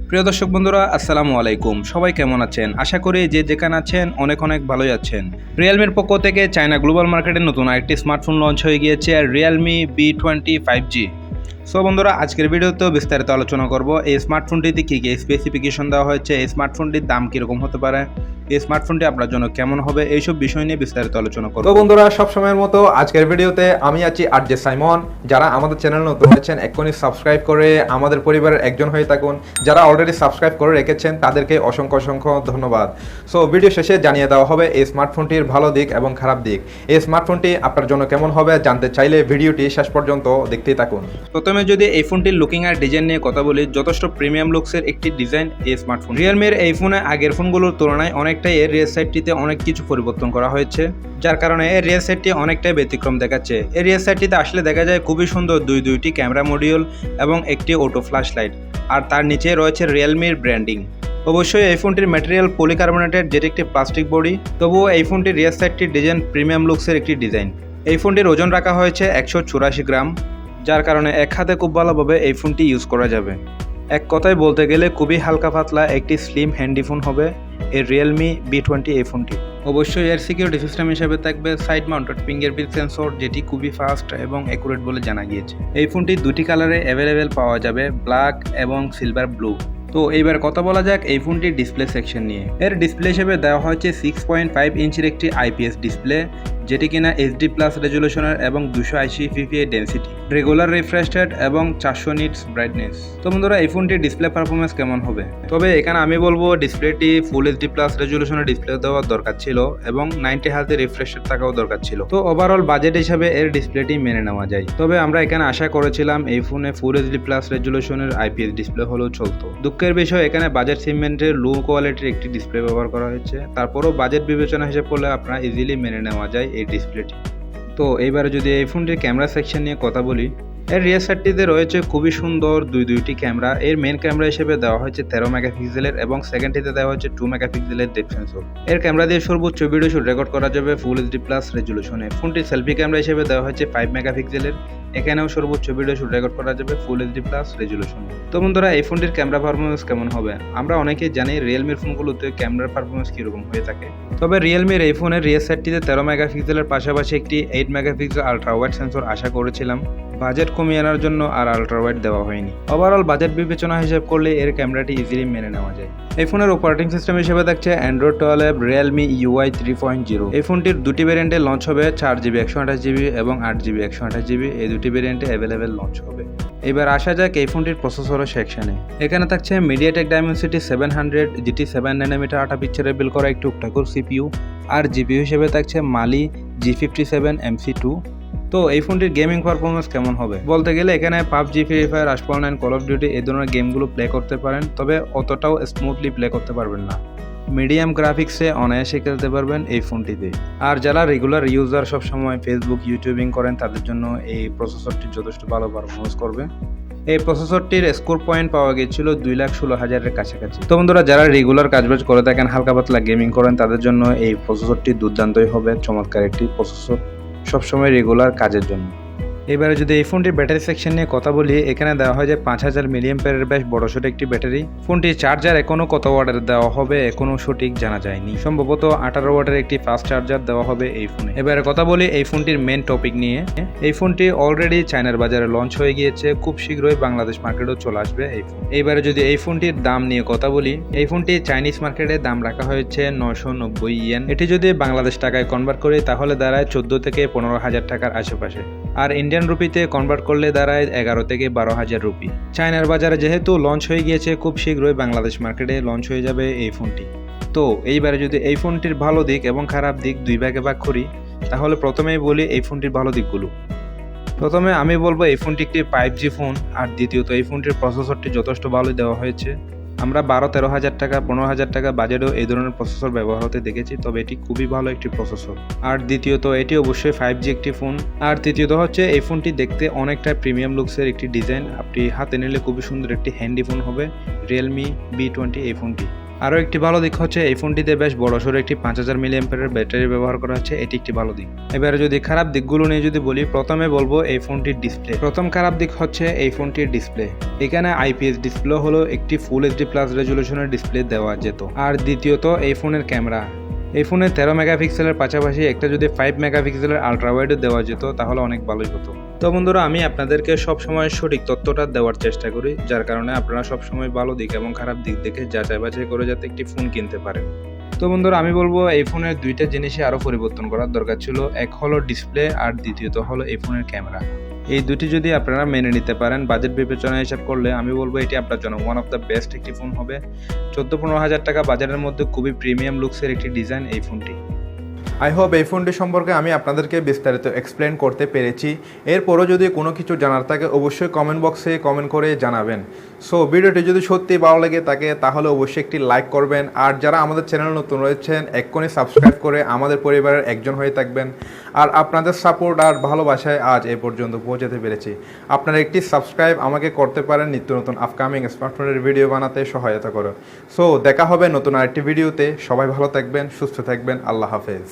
প্রিয় দর্শক বন্ধুরা, আসসালামু আলাইকুম। সবাই কেমন আছেন? আশা করি যে যেখানে আছেন অনেক ভালোই আছেন। রিয়েলমির পক্ষ থেকে চায়না গ্লোবাল মার্কেটে নতুন আরেকটি স্মার্টফোন লঞ্চ হয়ে গিয়েছে, Realme V20 5G। সো বন্ধুরা, আজকের ভিডিওতেও বিস্তারিত আলোচনা করব এই স্মার্টফোনটিতে কী কী স্পেসিফিকেশন দেওয়া হয়েছে, এই স্মার্টফোনটির দাম কীরকম হতে পারে, এই স্মার্টফোনটি আপনার জন্য কেমন হবে, এইসব বিষয় নিয়ে বিস্তারিত আলোচনা করব। তো বন্ধুরা, সব সময়ের মতো আজকের ভিডিওতে আমি আছি আরজে সাইমন। যারা আমাদের চ্যানেল নতুন হয়েছেন এক্ষুনি সাবস্ক্রাইব করে আমাদের পরিবারের একজন হয়ে থাকুন। যারা অলরেডি সাবস্ক্রাইব করে রেখেছেন তাদেরকে অসংখ্য ধন্যবাদ। সো ভিডিও শেষে জানিয়ে দেওয়া হবে এই স্মার্টফোনটির ভালো দিক এবং খারাপ দিক। এই স্মার্টফোনটি আপনার জন্য কেমন হবে জানতে চাইলে ভিডিওটি শেষ পর্যন্ত দেখতেই থাকুন। প্রথমে যদি এই ফোনটির লুকিং আর ডিজাইন নিয়ে কথা বলি, যথেষ্ট প্রিমিয়াম লুকসের একটি ডিজাইন এই স্মার্টফোন। রিয়েলমির এই ফোনে আগের ফোনগুলোর তুলনায় অনেকটাই এর রিয়ার সাইডটিতে অনেক কিছু পরিবর্তন করা হয়েছে, যার কারণে এর রিয়ার সাইডটি অনেকটাই ব্যতিক্রম দেখাচ্ছে। এর রিয়ার সাইডটিতে আসলে দেখা যায় খুবই সুন্দর দুইটি ক্যামেরা মডিউল এবং একটি অটো ফ্ল্যাশ লাইট, আর তার নিচে রয়েছে রিয়েলমির ব্র্যান্ডিং। অবশ্যই এই ফোনটির ম্যাটেরিয়াল পলিকার্বনেটেড, যেটি একটি প্লাস্টিক বডি। তবুও এই ফোনটির রিয়ার সাইডটির ডিজাইন প্রিমিয়াম লুকসের একটি ডিজাইন। এই ফোনটির ওজন রাখা হয়েছে 184 গ্রাম, যার কারণে এক হাতে খুব ভালোভাবে এই ফোনটি ইউজ করা যাবে। এক কথায় বলতে গেলে খুবই হালকা পাতলা একটি স্লিম হ্যান্ডি ফোন হবে এর Realme V20 এই ফোনটি। অবশ্যই এর সিকিউরিটি সিস্টেম হিসেবে থাকবে সাইড মাউন্টেড ফিঙ্গারপ্রিন্ট সেন্সর, যেটি খুবই ফাস্ট এবং অ্যাকুরেট বলে জানা গিয়েছে। এই ফোনটি দুটি কালারে অ্যাভেলেবেল পাওয়া যাবে, ব্ল্যাক এবং সিলভার ব্লু। তো এইবার কথা বলা যাক এই ফোনটির ডিসপ্লে সেকশন নিয়ে। এর ডিসপ্লে হিসেবে দেওয়া হয়েছে 6.5 ইঞ্চির একটি IPS ডিসপ্লে, যেটি কিনা HD+ রেজলিউশনের এবং 280 ppi density, regular refresh rate এবং 400 নিটস ব্রাইটনেস। তো বন্ধুরা, এই ফোনটির ডিসপ্লে পারফরমেন্স কেমন হবে? তবে এখানে আমি বলবো ডিসপ্লেটি ফুল HD+ রেজলিউশনের ডিসপ্লে দেওয়ার দরকার ছিল এবং 90 হার্জ রিফ্রেশ রেট থাকাও দরকার ছিল। তো ওভারঅল বাজেট হিসাবে এর ডিসপ্লেটি মেনে নেওয়া যায়। তবে আমরা এখানে আশা করেছিলাম এই ফোনে ফুল HD+ রেজলিউশনের IPS ডিসপ্লে হলেও চলতো। দুঃখের বিষয়, এখানে বাজেট সেগমেন্টের লো কোয়ালিটির একটি ডিসপ্লে ব্যবহার করা হয়েছে। তারপরও বাজেট বিবেচনা হিসেব করলে আপনারা ইজিলি মেনে নেওয়া যায় এই ডিসপ্লেটি। তো এইবারে যদি এই ফোনটির ক্যামেরা সেকশন নিয়ে কথা বলি, এর রিয়ার সাইডটিতে রয়েছে খুবই সুন্দর দুইটি ক্যামেরা। এর মেন ক্যামেরা হিসেবে দেওয়া হয়েছে 13 মেগাপিক্সেলের এবং সেকেন্ডটিতে দেওয়া হয়েছে 2 মেগাপিক্সেলের ডেপথ সেন্সর। এর ক্যামেরা দিয়ে সর্বোচ্চ ভিডিও শুট রেকর্ড করা যাবে ফুল HD+ রেজলিউশনে। ফোনটির সেলফি ক্যামেরা হিসেবে দেওয়া হয়েছে 5 মেগাপিক্সেলের, এখানেও সর্বোচ্চ ভিডিও শুট রেকর্ড করা যাবে ফুল HD+ রেজলিউশনে। তো বন্ধুরা, এই ফোনটির ক্যামেরা পারফরমেন্স কেমন হবে? আমরা অনেকেই জানি রিয়েলমির ফোনগুলোতে ক্যামেরার পারফরমেন্স কীরকম হয়ে থাকে। তবে রিয়েলমির এই ফোনের রিয়ার সাইডটিতে 13 মেগাপিক্সেলের পাশাপাশি একটি 8 মেগাপিক্সেল আলট্রা ওয়াইড সেন্সর আশা করেছিলাম। বাজেট কমিয়ে আনার জন্য আর আলট্রা ওয়াইড দেওয়া হয়নি। ওভারঅল বাজেট বিবেচনা হিসেব করলে এর ক্যামেরাটি ইজিলি মেনে নেওয়া যায়। এই ফোনের অপারেটিং সিস্টেম হিসেবে থাকছে Android 12 Realme UI 3.0। এই ফোনটির দুটি ভ্যারিয়েন্টে লঞ্চ হবে, 4GB 128GB এবং 8GB 128GB। এই দুটি ভ্যারিয়েন্টে অ্যাভেলেবেল লঞ্চ হবে। এবার আসা যাক এই ফোনটির প্রসেসরের সেকশনে। এখানে থাকছে MediaTek Dimensity 700 GT 7nm 8 পিক্সেলের বিল করা একটি octa-core CPU, আর জিপিইউ হিসেবে থাকছে Mali G57 MC2। তো এই ফোনটির গেমিং পারফরমেন্স কেমন হবে বলতে গেলে এখানে PUBG, Free Fire, Asphalt 9, Call of Duty এই ধরনের গেমগুলো প্লে করতে পারেন, তবে অতটাও স্মুথলি প্লে করতে পারবেন না। মিডিয়াম গ্রাফিক্সে অনায়াসে খেলতে পারবেন এই ফোনটিতে। আর যারা রেগুলার ইউজার সবসময় ফেসবুক, ইউটিউবিং করেন তাদের জন্য এই প্রসেসরটি যথেষ্ট ভালো পারফরমেন্স করবে। এই প্রসেসরটির স্কোর পয়েন্ট পাওয়া গিয়েছিল 2,16,000-এর কাছাকাছি। তো বন্ধুরা, যারা রেগুলার কাজবাজ করে থাকেন, হালকা পাতলা গেমিং করেন, তাদের জন্য এই প্রসেসরটি দুর্দান্তই হবে। চমৎকার একটি প্রসেসর সবসময় রেগুলার কাজের জন্য। এবারে যদি এই ফোনটির ব্যাটারি সেকশন নিয়ে কথা বলি, এখানে দেওয়া হয় যে 5000 mAh বেশ বড়সড় একটি ব্যাটারি। ফোনটির চার্জার এখনও কত ওয়াটের দেওয়া হবে এখনও সঠিক জানা যায়নি, সম্ভবত 18 ওয়াটের একটি ফাস্ট চার্জার দেওয়া হবে এই ফোনে। এবারে কথা বলি এই ফোনটির মেন টপিক নিয়ে। এই ফোনটি অলরেডি চায়নার বাজারে লঞ্চ হয়ে গিয়েছে, খুব শীঘ্রই বাংলাদেশ মার্কেটেও চলে আসবে এই ফোন। এবারে যদি এই ফোনটির দাম নিয়ে কথা বলি, এই ফোনটি চাইনিজ মার্কেটে দাম রাখা হয়েছে 990 ইয়েন। এটি যদি বাংলাদেশ টাকায় কনভার্ট করি তাহলে দাঁড়ায় 14 থেকে 15,000 টাকার আশেপাশে, আর ইন্ডিয়ান রুপিতে কনভার্ট করলে দাঁড়ায় 11 থেকে 12,000 রুপি। চায়নার বাজারে যেহেতু লঞ্চ হয়ে গিয়েছে, খুব শীঘ্রই বাংলাদেশ মার্কেটে লঞ্চ হয়ে যাবে এই ফোনটি। তো এইবারে যদি এই ফোনটির ভালো দিক এবং খারাপ দিক দুই ভাগে ভাগ করি, তাহলে প্রথমেই বলি এই ফোনটির ভালো দিকগুলো। প্রথমে আমি বলবো এই ফোনটি একটি 5G ফোন, আর দ্বিতীয়ত এই ফোনটির প্রসেসরটি যথেষ্ট ভালোই দেওয়া হয়েছে। আমরা 12-13 হাজার টাকা, 15 হাজার টাকা বাজেটেও এই ধরনের প্রসেসর ব্যবহার হতে দেখেছি, তবে এটি খুবই ভালো একটি প্রসেসর। আর দ্বিতীয়ত এটি অবশ্যই 5G একটি ফোন। আর তৃতীয়ত হচ্ছে এই ফোনটি দেখতে অনেকটা প্রিমিয়াম লুকসের একটি ডিজাইন। আপনি হাতে নিলে খুবই সুন্দর একটি হ্যান্ডি ফোন হবে Realme V20 এই ফোনটি। আরও একটি ভালো দিক হচ্ছে এই ফোনটিতে বেশ বড়সড় একটি 5000 মিলিঅ্যাম্পিয়ারের ব্যাটারি ব্যবহার করা হচ্ছে, এটি একটি ভালো দিক। এবারে যদি খারাপ দিকগুলো নিয়ে যদি বলি, প্রথমে বলবো এই ফোনটির ডিসপ্লে। প্রথম খারাপ দিক হচ্ছে এই ফোনটির ডিসপ্লে। এখানে আইপিএস ডিসপ্লে হলো একটি ফুল এইচডি প্লাস রেজুলেশনের ডিসপ্লে দেওয়া যেত। আর দ্বিতীয়ত এই ফোনের ক্যামেরা। এই ফোনে 13 মেগাপিক্সেলের পাশাপাশি একটা যদি 5 মেগাপিক্সেলের আলট্রা ওয়াইডও দেওয়া যেত তাহলে অনেক ভালোই হতো। তো বন্ধুরা, আমি আপনাদেরকে সবসময় সঠিক তথ্যটা দেওয়ার চেষ্টা করি, যার কারণে আপনারা সবসময় ভালো দিক এবং খারাপ দিক দেখে যাচাই বাছাই করে যাতে একটি ফোন কিনতে পারেন। তো বন্ধুরা, আমি বলবো এই ফোনের দুইটা জিনিসই আরও পরিবর্তন করার দরকার ছিল। এক হলো ডিসপ্লে আর দ্বিতীয়ত হলো এই ফোনের ক্যামেরা। এই দুটি যদি আপনারা মেনে নিতে পারেন, বাজেট বিবেচনা হিসাব করলে আমি বলবো এটি আপনার জন্য ওয়ান অফ দ্য বেস্ট একটি ফোন হবে। 14-15 হাজার টাকা বাজারের মধ্যে খুবই প্রিমিয়াম লুকসের একটি ডিজাইন এই ফোনটি। আই হোপ এই ফোনটি সম্পর্কে আমি আপনাদেরকে বিস্তারিত এক্সপ্লেন করতে পেরেছি। এরপরও যদি কোনো কিছু জানার থাকে অবশ্যই কমেন্ট বক্সে কমেন্ট করে জানাবেন। সো ভিডিওটি যদি সত্যি ভালো লাগে থাকে তাহলে অবশ্যই একটি লাইক করবেন। আর যারা আমাদের চ্যানেল নতুন রয়েছেন এক্ষুনি সাবস্ক্রাইব করে আমাদের পরিবারের একজন হয়ে থাকবেন। আর আপনাদের সাপোর্ট আর ভালোবাসায় আজ এ পর্যন্ত পৌঁছাতে পেরেছি। আপনারা একটি সাবস্ক্রাইব আমাকে করতে পারেন নিত্য নতুন আপকামিং স্মার্টফোনের ভিডিও বানাতে সহায়তা করে। সো দেখা হবে নতুন আরেকটি ভিডিওতে। সবাই ভালো থাকবেন, সুস্থ থাকবেন। আল্লাহ হাফেজ।